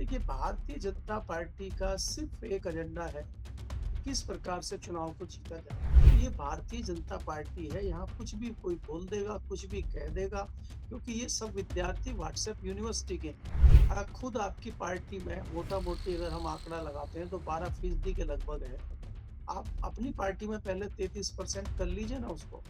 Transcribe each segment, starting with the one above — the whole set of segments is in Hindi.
देखिए, भारतीय जनता पार्टी का सिर्फ एक एजेंडा है, किस प्रकार से चुनाव को जीता जाए। तो ये भारतीय जनता पार्टी है, यहाँ कुछ भी कोई बोल देगा, कुछ भी कह देगा, क्योंकि ये सब विद्यार्थी व्हाट्सएप यूनिवर्सिटी के हैं। खुद आपकी पार्टी में मोटा-मोटी अगर हम आंकड़ा लगाते हैं तो 12% के लगभग है। आप अपनी पार्टी में पहले 33% कर लीजिए ना उसको।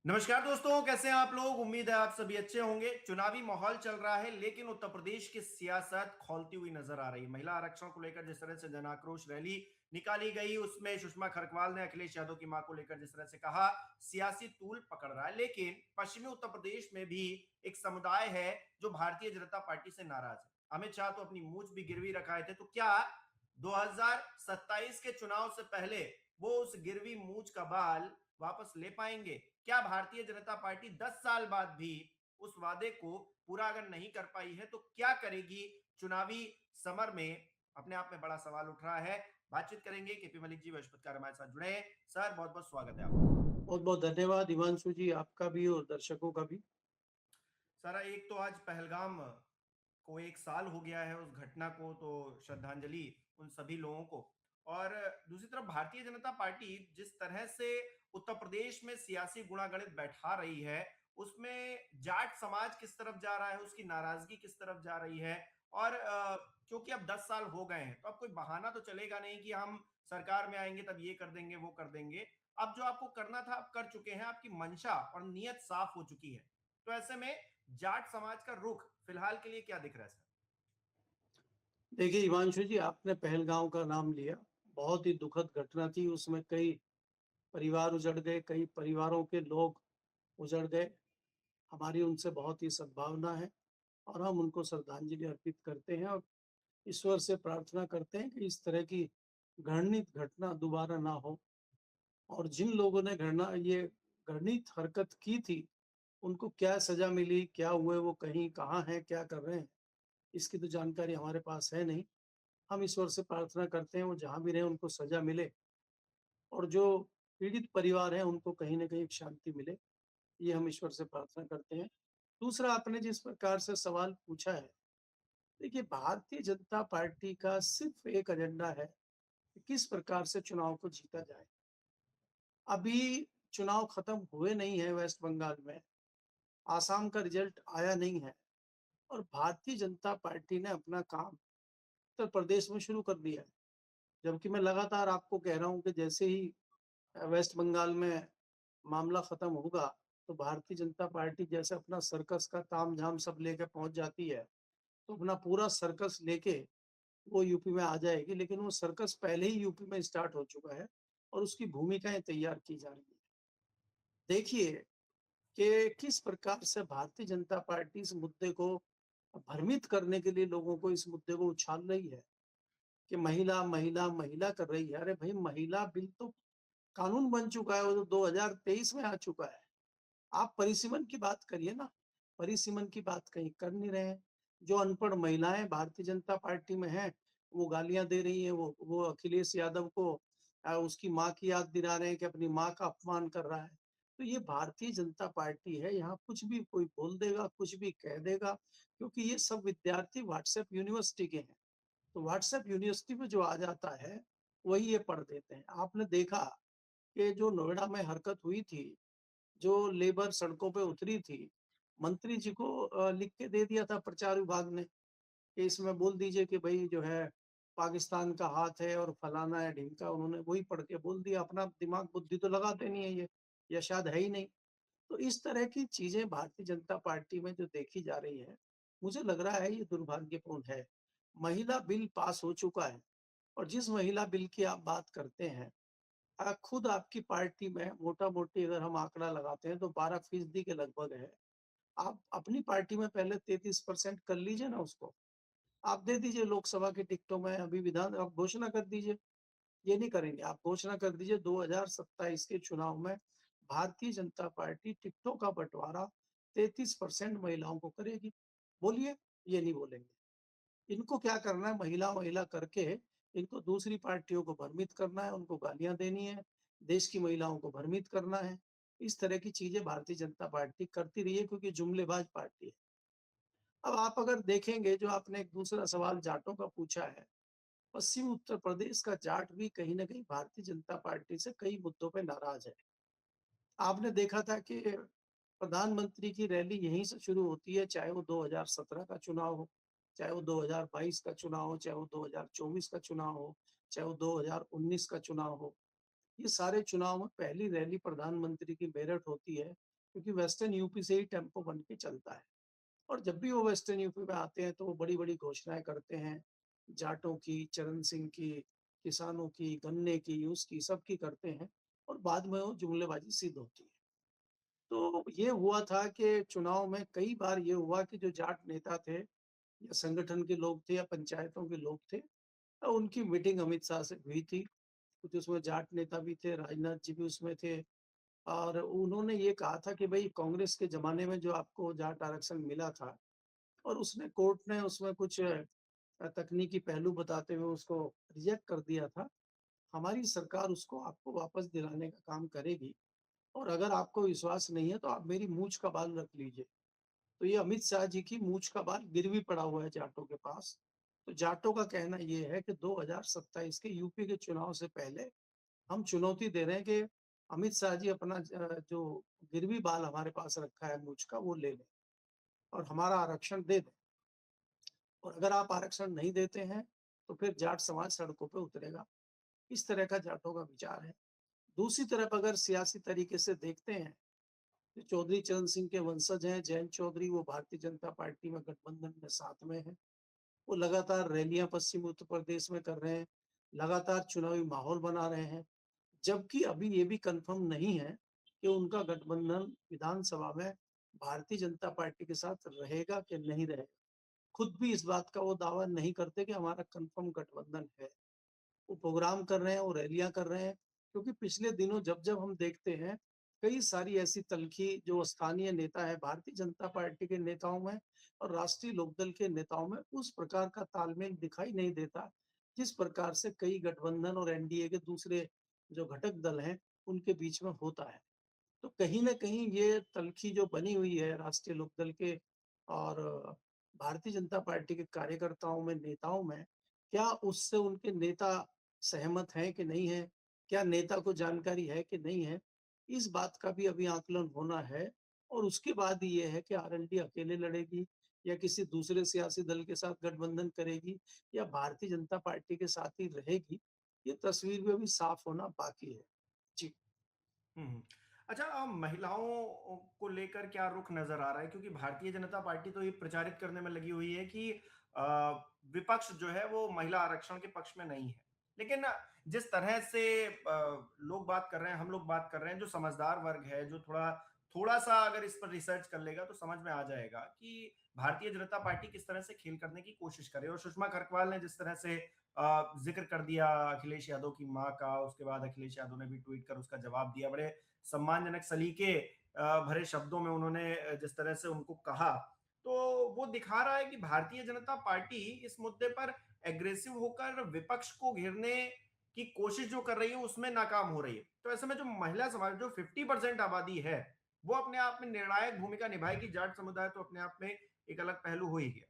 नमस्कार दोस्तों, कैसे हैं आप लोग। उम्मीद है आप सभी अच्छे होंगे। चुनावी माहौल चल रहा है, लेकिन उत्तर प्रदेश की सियासत खौलती हुई नजर आ रही है। महिला आरक्षण को लेकर जिस तरह से जन आक्रोश रैली निकाली गई, उसमें सुषमा खरगवाल ने अखिलेश यादव की मां को लेकर जिस तरह से कहा, सियासी तूल पकड़ रहा है। लेकिन पश्चिमी उत्तर प्रदेश में भी एक समुदाय है जो भारतीय जनता पार्टी से नाराज है। अमित शाह तो अपनी मूंछ भी गिरवी रखाए थे, तो क्या 2027 के चुनाव से पहले वो उस गिरवी मूंछ का बाल वापस ले पाएंगे? क्या भारतीय जनता पार्टी 10 साल बाद भी उस वादे को पूरा अगर नहीं कर पाई है तो क्या करेगी चुनावी समर में? अपने आप में बड़ा सवाल उठ रहा है। बातचीत करेंगे। केपी मलिक जी बृहस्पतिवार हमारे साथ जुड़े हैं। सर, बहुत बहुत स्वागत है आपका। बहुत-बहुत धन्यवाद हिमांशु जी, आपका भी और दर्शकों का भी। सर, एक तो आज पहलगाम को 1 साल हो गया है उस घटना को, तो श्रद्धांजलि उन सभी लोगों को। और दूसरी तरफ भारतीय जनता पार्टी जिस तरह से उत्तर प्रदेश में सियासी गुणागणित बैठा रही है, उसमें जाट समाज किस तरफ जा रहा है, उसकी नाराजगी किस तरफ जा रही है। और क्योंकि अब 10 साल हो गए हैं, तो अब कोई बहाना तो चलेगा नहीं कि हम सरकार में आएंगे तब ये कर देंगे वो कर देंगे। अब जो आपको करना था आप कर चुके हैं, आपकी मंशा और नीयत साफ हो चुकी है। तो ऐसे में जाट समाज का रुख फिलहाल के लिए क्या दिख रहा है सर? देखिए हिमांशु जी, आपने पहलगाँव का नाम लिया। बहुत ही दुखद घटना थी, उसमें कई परिवार उजड़ गए, कई परिवारों के लोग उजड़ गए। हमारी उनसे बहुत ही सद्भावना है और हम उनको श्रद्धांजलि अर्पित करते हैं और ईश्वर से प्रार्थना करते हैं कि इस तरह की घृणित घटना दोबारा ना हो। और जिन लोगों ने ये घृणित हरकत की थी, उनको क्या सज़ा मिली, क्या हुए, वो कहीं कहाँ हैं, क्या कर रहे हैं, इसकी तो जानकारी हमारे पास है नहीं। हम ईश्वर से प्रार्थना करते हैं वो जहाँ भी रहें उनको सज़ा मिले और जो पीड़ित परिवार हैं उनको कहीं न कहीं एक शांति मिले, ये हम ईश्वर से प्रार्थना करते हैं। दूसरा, आपने जिस प्रकार से सवाल पूछा है, देखिए भारतीय जनता पार्टी का सिर्फ़ एक एजेंडा है कि किस प्रकार से चुनाव को जीता जाए। अभी चुनाव खत्म हुए नहीं हैं वेस्ट बंगाल में, आसाम का रिज़ल्ट आया नहीं है और भारतीय जनता पार्टी ने अपना काम उत्तर प्रदेश में शुरू कर दिया है। जबकि मैं लगातार आपको कह रहा हूँ कि जैसे ही वेस्ट बंगाल में मामला खत्म होगा, तो भारतीय जनता पार्टी जैसे अपना सर्कस का तामझाम सब लेके पहुँच जाती है, तो अपना पूरा सर्कस लेके वो यूपी में आ जाएगी, लेकिन वो सर्कस पहले ही यूपी में स्टार्ट हो चुका है और उसकी भूमिकाएँ तैयार की जा रही हैं। देखिए कि किस प्रकार से भारतीय जनता पार्टी इस मुद्दे को भ्रमित करने के लिए लोगों को इस मुद्दे को उछाल रही है कि महिला, महिला, महिला कर रही है। अरे भई, महिला बिल तो कानून बन चुका है, वो तो 2023 में आ चुका है। आप परिसीमन की बात करिए ना, परिसीमन की बात कहीं कर नहीं रहे हैं। जो अनपढ़ महिलाएँ भारतीय जनता पार्टी में हैं, वो गालियाँ दे रही हैं, वो अखिलेश यादव को उसकी माँ की याद दिला रहे हैं कि अपनी माँ का अपमान कर रहा है। तो ये भारतीय जनता पार्टी है, यहाँ कुछ भी कोई बोल देगा, कुछ भी कह देगा, क्योंकि ये सब विद्यार्थी व्हाट्सएप यूनिवर्सिटी के हैं। तो व्हाट्सएप यूनिवर्सिटी में जो आ जाता है, वही ये पढ़ देते हैं। आपने देखा कि जो नोएडा में हरकत हुई थी, जो लेबर सड़कों पे उतरी थी, मंत्री जी को लिख के दे दिया था प्रचार विभाग ने कि इसमें बोल दीजिए कि भई जो है पाकिस्तान का हाथ है और फलाना है, ढिमका, उन्होंने वही पढ़ के बोल दिया। अपना दिमाग बुद्धि तो लगाते नहीं है ये, या शायद है ही नहीं। तो इस तरह की चीज़ें भारतीय जनता पार्टी में जो देखी जा रही है, मुझे लग रहा है ये दुर्भाग्यपूर्ण है। महिला बिल पास हो चुका है और जिस महिला बिल की आप बात करते हैं, खुद आपकी पार्टी में मोटा-मोटी अगर हम आंकड़ा लगाते हैं तो 12% के लगभग है। आप अपनी पार्टी में पहले 33% कर लीजिए ना उसको। आप दे दीजिए लोकसभा की टिकटों में, अभी विधान आप घोषणा कर दीजिए। ये नहीं करेंगे, आप घोषणा कर दीजिए 2027 के चुनाव में भारतीय जनता पार्टी टिकटों का बँटवारा 33% महिलाओं को करेगी। बोलिए, ये नहीं बोलेंगे। इनको क्या करना है, महिला-महिला करके इनको दूसरी पार्टियों को भ्रमित करना है, उनको गालियाँ देनी है, देश की महिलाओं को भ्रमित करना है। इस तरह की चीज़ें भारतीय जनता पार्टी करती रही है क्योंकि जुमलेबाज पार्टी है। अब आप अगर देखेंगे जो आपने एक दूसरा सवाल जाटों का पूछा है, पश्चिमी उत्तर प्रदेश का जाट भी कहीं न कहीं भारतीय जनता पार्टी से कई मुद्दों पे नाराज़ है। आपने देखा था कि प्रधानमंत्री की रैली यहीं से शुरू होती है, चाहे वो 2017 का चुनाव हो, चाहे वो 2022 का चुनाव हो, चाहे वो 2024 का चुनाव हो, चाहे वो 2019 का चुनाव हो। ये सारे चुनाव में पहली रैली प्रधानमंत्री की मेरठ होती है, क्योंकि वेस्टर्न यूपी से ही टेम्पो बन के चलता है। और जब भी वो वेस्टर्न यूपी में आते हैं, तो वो बड़ी-बड़ी घोषणाएँ करते हैं, जाटों की, चरण सिंह की, किसानों की, गन्ने की, उसकी, सबकी करते हैं और बाद में वो जुमलेबाज़ी सिद्ध होती है। तो ये हुआ था कि चुनाव में कई बार ये हुआ कि जो जाट नेता थे या संगठन के लोग थे या पंचायतों के लोग थे, उनकी मीटिंग अमित शाह से हुई थी। कुछ उसमें जाट नेता भी थे, राजनाथ जी भी उसमें थे और उन्होंने ये कहा था कि भई कांग्रेस के ज़माने में जो आपको जाट आरक्षण मिला था और उसने कोर्ट ने उसमें कुछ तकनीकी पहलू बताते हुए उसको रिजेक्ट कर दिया था। हमारी सरकार उसको आपको वापस दिलाने का काम करेगी और अगर आपको विश्वास नहीं है तो आप मेरी मूंछ का बाल रख लीजिए। तो ये अमित शाह जी की मूंछ का बाल गिरवी पड़ा हुआ है जाटों के पास। तो जाटों का कहना ये है कि 2027 के यूपी के चुनाव से पहले हम चुनौती दे रहे हैं कि अमित शाह जी अपना जो गिरवी बाल हमारे पास रखा है मूंछ का वो ले लें और हमारा आरक्षण दे दें। और अगर आप आरक्षण नहीं देते हैं, तो फिर जाट समाज सड़कों पे उतरेगा। इस तरह का जाटों का विचार है। दूसरी तरफ अगर सियासी तरीके से देखते हैं, तो चौधरी चरण सिंह के वंशज हैं, जयंत चौधरी, वो भारतीय जनता पार्टी में गठबंधन में साथ में हैं। वो लगातार रैलियाँ पश्चिमी उत्तर प्रदेश में कर रहे हैं, लगातार चुनावी माहौल बना रहे हैं। जबकि अभी ये भी कन्फर्म नहीं है कि उनका गठबंधन विधानसभा में भारतीय जनता पार्टी के साथ रहेगा कि नहीं रहेगा। खुद भी इस बात का वो दावा नहीं करते कि हमारा कन्फर्म गठबंधन है। वो प्रोग्राम कर रहे हैं, वो रैलियाँ कर रहे हैं, क्योंकि पिछले दिनों जब-जब हम देखते हैं, कई सारी ऐसी तल्खी जो स्थानीय नेता है भारतीय जनता पार्टी के नेताओं में और राष्ट्रीय लोकदल के नेताओं में उस प्रकार का तालमेल दिखाई नहीं देता, जिस प्रकार से कई गठबंधन और एनडीए के दूसरे जो घटक दल हैं, उनके बीच में होता है। तो कहीं न कहीं ये तल्खी जो बनी हुई है राष्ट्रीय लोकदल के और भारतीय जनता पार्टी के कार्यकर्ताओं में, नेताओं में, क्या उससे उनके नेता सहमत हैं कि नहीं हैं? क्या नेता को जानकारी है कि नहीं है? इस बात का भी अभी आकलन होना है और उसके बाद ये है कि आरएलडी अकेले लड़ेगी या किसी दूसरे सियासी दल के साथ गठबंधन करेगी या भारतीय जनता पार्टी के साथ ही रहेगी। ये तस्वीर भी अभी साफ होना बाकी है। जी। हुँ। अच्छा, महिलाओं को लेकर क्या रुख नज़र आ रहा है? क्योंकि भारतीय जनता पार्टी तो ये प्रचारित करने में लगी हुई है कि अ, विपक्ष जो है वो महिला आरक्षण के पक्ष में नहीं है। लेकिन जिस तरह से लोग बात कर रहे हैं, हम लोग बात कर रहे हैं, जो समझदार वर्ग है, जो थोड़ा-सा अगर इस पर रिसर्च कर लेगा तो समझ में आ जाएगा कि भारतीय जनता पार्टी किस तरह से खेल करने की कोशिश कर रही है। और सुषमा कक्कड़ ने जिस तरह से ज़िक्र कर दिया अखिलेश यादव की माँ का, उसके बाद अखिलेश यादव ने भी ट्वीट कर उसका जवाब दिया। बड़े सम्मानजनक सलीके भरे शब्दों में उन्होंने जिस तरह से उनको कहा, तो वो दिखा रहा है कि भारतीय जनता पार्टी इस मुद्दे पर एग्रेसिव होकर विपक्ष को घेरने की कोशिश जो कर रही है, उसमें नाकाम हो रही है। तो ऐसे में जो महिला समाज, जो 50% आबादी है, वो अपने आप में निर्णायक भूमिका निभाएगी। जाट समुदाय तो अपने आप में एक अलग पहलू हो ही गया।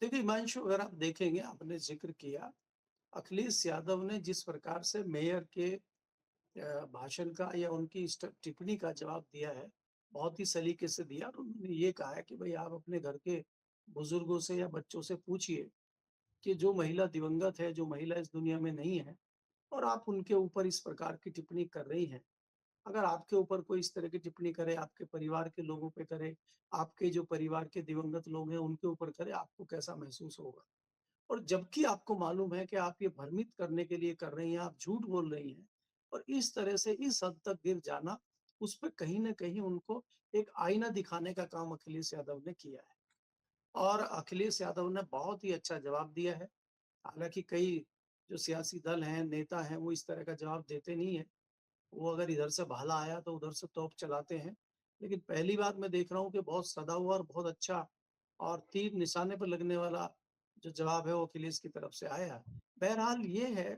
देखिए हिमांशु, अगर आप देखेंगे, आपने ज़िक्र किया, अखिलेश यादव ने जिस प्रकार से मेयर के भाषण का या उनकी इस टिप्पणी का जवाब दिया है, बहुत ही सलीके से दिया और उन्होंने ये कहा है कि भई आप अपने घर के बुजुर्गों से या बच्चों से पूछिए कि जो महिला दिवंगत है, जो महिला इस दुनिया में नहीं है और आप उनके ऊपर इस प्रकार की टिप्पणी कर रही हैं। अगर आपके ऊपर कोई इस तरह की टिप्पणी करे, आपके परिवार के लोगों पे करे, आपके जो परिवार के दिवंगत लोग हैं, उनके ऊपर करे, आपको कैसा महसूस होगा? और जबकि आपको मालूम है कि आप ये भ्रमित करने के लिए कर रही हैं, आप झूठ बोल रही हैं और इस तरह से इस हद तक गिर जाना, उस पे कहीं न कहीं उनको एक आईना दिखाने का काम अखिलेश यादव ने किया है और अखिलेश यादव ने बहुत ही अच्छा जवाब दिया है। हालाँकि कई जो सियासी दल हैं, नेता हैं, वो इस तरह का जवाब देते नहीं हैं। वो अगर इधर से भाला आया तो उधर से तोप चलाते हैं। लेकिन पहली बार मैं देख रहा हूँ कि बहुत सधा हुआ और बहुत अच्छा और तीर निशाने पर लगने वाला जो जवाब है वो अखिलेश की तरफ से आया है। बहरहाल ये है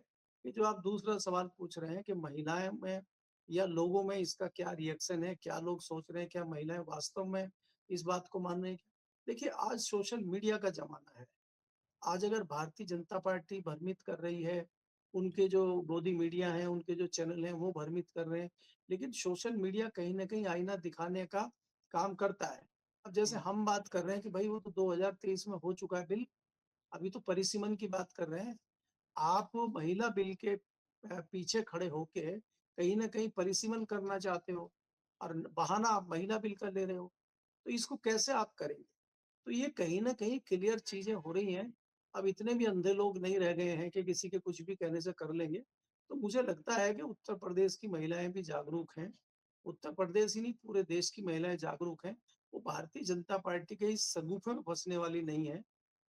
कि जो आप दूसरा सवाल पूछ रहे हैं कि महिलाएँ में या लोगों में इसका क्या रिएक्शन है, क्या लोग सोच रहे हैं, क्या महिलाएँ वास्तव में इस बात को मान रही हैं? देखिए, आज सोशल मीडिया का ज़माना है। आज अगर भारतीय जनता पार्टी भ्रमित कर रही है, उनके जो गोदी मीडिया हैं, उनके जो चैनल हैं, वो भ्रमित कर रहे हैं, लेकिन सोशल मीडिया कहीं न कहीं आईना दिखाने का काम करता है। अब जैसे हुँ, हम बात कर रहे हैं कि भई वो तो 2023 में हो चुका है बिल, अभी तो परिसीमन की बात कर रहे हैं। आप महिला बिल के पीछे खड़े होके कहीं न कहीं परिसीमन करना चाहते हो और बहाना आप महिला बिल का ले रहे हो, तो इसको कैसे आप करेंगे? तो ये कहीं न कहीं क्लियर चीज़ें हो रही हैं। अब इतने भी अंधे लोग नहीं रह गए हैं कि किसी के कुछ भी कहने से कर लेंगे। तो मुझे लगता है कि उत्तर प्रदेश की महिलाएँ भी जागरूक हैं। उत्तर प्रदेश ही नहीं, पूरे देश की महिलाएँ जागरूक हैं। वो भारतीय जनता पार्टी के इस सगुफे में फँसने वाली नहीं है,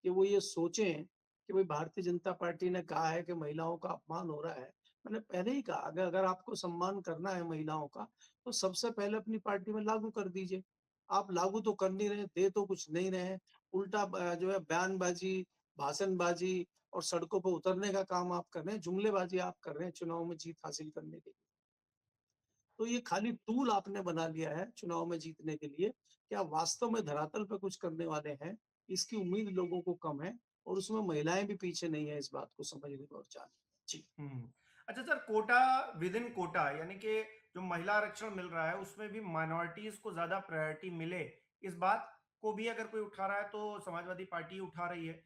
कि वो ये सोचें कि भई भारतीय जनता पार्टी ने कहा है कि महिलाओं का अपमान हो रहा है। मैंने पहले ही कहा अगर अगर आपको सम्मान करना है महिलाओं का, तो सबसे पहले अपनी पार्टी में लागू कर दीजिए। आप लागू तो कर नहीं रहे, दे तो कुछ नहीं रहे हैं। उल्टा जो है बयानबाज़ी, भाषणबाज़ी और सड़कों पे उतरने का काम आप कर रहे हैं, जुमलेबाज़ी आप कर रहे हैं चुनाव में जीत हासिल करने के लिए। तो ये खाली टूल आपने बना लिया है चुनाव में जीतने के लिए, क्या वास्तव में धरातल पे कुछ करने वाले हैं, इसकी उम्मीद लोगों को कम है और उसमें महिलाएँ भी पीछे नहीं है इस बात को समझने और जानने में। जी। हुँ। अच्छा सर, कोटा विदिन कोटा यानी कि जो महिला आरक्षण मिल रहा है, उसमें भी माइनॉरिटीज़ को ज़्यादा प्रायोरिटी मिले, इस बात को भी अगर कोई उठा रहा है, तो समाजवादी पार्टी उठा रही है।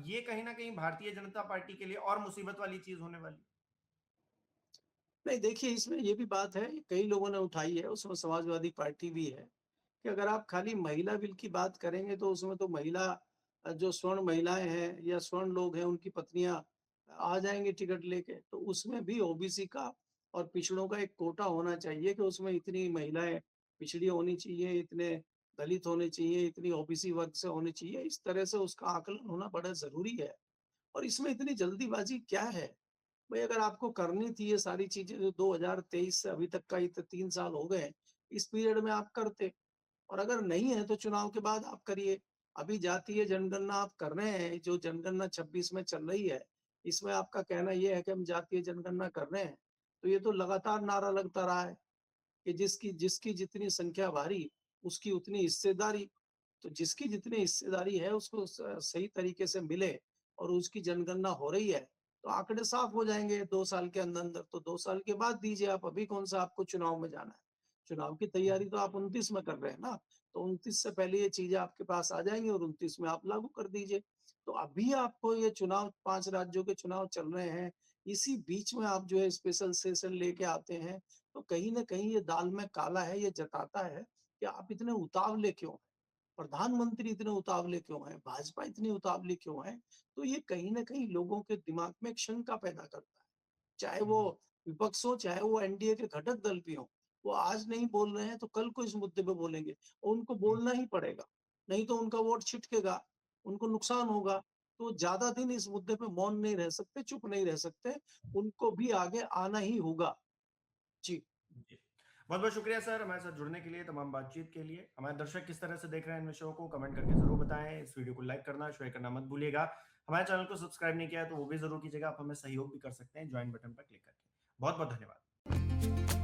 ये कहीं न कहीं भारतीय जनता पार्टी के लिए और मुसीबत वाली चीज़ होने वाली है। नहीं देखिए इसमें ये भी बात है, कई लोगों ने उठाई है, उसमें समाजवादी पार्टी भी है। कि अगर आप खाली महिला बिल की बात करेंगे तो उसमें तो महिला जो स्वर्ण महिलाएँ हैं या स्वर्ण लोग हैं उनकी पत्नियाँ आ जाएँगी टिकट लेके। तो उसमें भी ओबीसी का और पिछड़ों का एक कोटा होना चाहिए कि उसमें इतनी महिलाएँ पिछड़ी होनी चाहिए, इतने दलित होने चाहिए, इतनी ओबीसी वर्ग से होनी चाहिए। इस तरह से उसका आकलन होना बड़ा ज़रूरी है। और इसमें इतनी जल्दीबाज़ी क्या है? भई अगर आपको करनी थी ये सारी चीज़ें जो 2023 से अभी तक का ये तो 3 साल हो गए, इस पीरियड में आप करते। और अगर नहीं है तो चुनाव के बाद आप करिए। अभी जातीय जनगणना आप कर रहे हैं, जो जनगणना 26 में चल रही है, इसमें आपका कहना ये है कि हम जातीय जनगणना कर रहे हैं। तो ये तो लगातार नारा लगता रहा है कि जिसकी जिसकी जितनी संख्या भारी, उसकी उतनी हिस्सेदारी। तो जिसकी जितनी हिस्सेदारी है उसको सही तरीके से मिले और उसकी जनगणना हो रही है, तो आंकड़े साफ हो जाएँगे 2 साल के अंदर-अंदर। तो 2 साल के बाद दीजिए आप, अभी कौन-सा आपको चुनाव में जाना है। चुनाव की तैयारी तो आप 29 में कर रहे हैं ना, तो 29 से पहले ये चीज़ें आपके पास आ जाएँगी और 29 में आप लागू कर दीजिए। तो अभी आपको ये चुनाव 5 राज्यों के चुनाव चल रहे हैं, इसी बीच में आप जो है स्पेशल सेशन लेके आते हैं, तो कहीं न कहीं ये दाल में काला है, ये जताता है कि आप इतने उतावले क्यों हैं? प्रधानमंत्री इतने उतावले क्यों हैं? भाजपा इतनी उतावली क्यों है? तो ये कहीं न कहीं लोगों के दिमाग में एक शंका पैदा करता है। चाहे वो हुँ, विपक्ष हो, चाहे वो एनडीए के घटक दल भी हों। वो आज नहीं बोल रहे हैं तो कल को इस मुद्दे पे बोलेंगे और उनको हुँ, बोलना ही पड़ेगा। नहीं तो उनका वोट छिटकेगा, उनको नुकसान होगा। तो ज़्यादा दिन इस मुद्दे पे मौन नहीं रह सकते, चुप नहीं रह सकते। उनको भी आगे आना ही होगा। जी। जी। बहुत-बहुत शुक्रिया सर, हमारे साथ जुड़ने के लिए, तमाम बातचीत के लिए। हमारे दर्शक किस तरह से देख रहे हैं इन विषयों को कमेंट करके ज़रूर बताएँ। इस वीडियो को लाइक करना, शेयर करना मत भूलिएगा। हमारे चैनल को सब्सक्राइब नहीं किया है तो वो भी ज़रूर कीजिएगा। आप हमें सहयोग भी कर सकते हैं जॉइन बटन पर क्लिक करके। बहुत-बहुत धन्यवाद।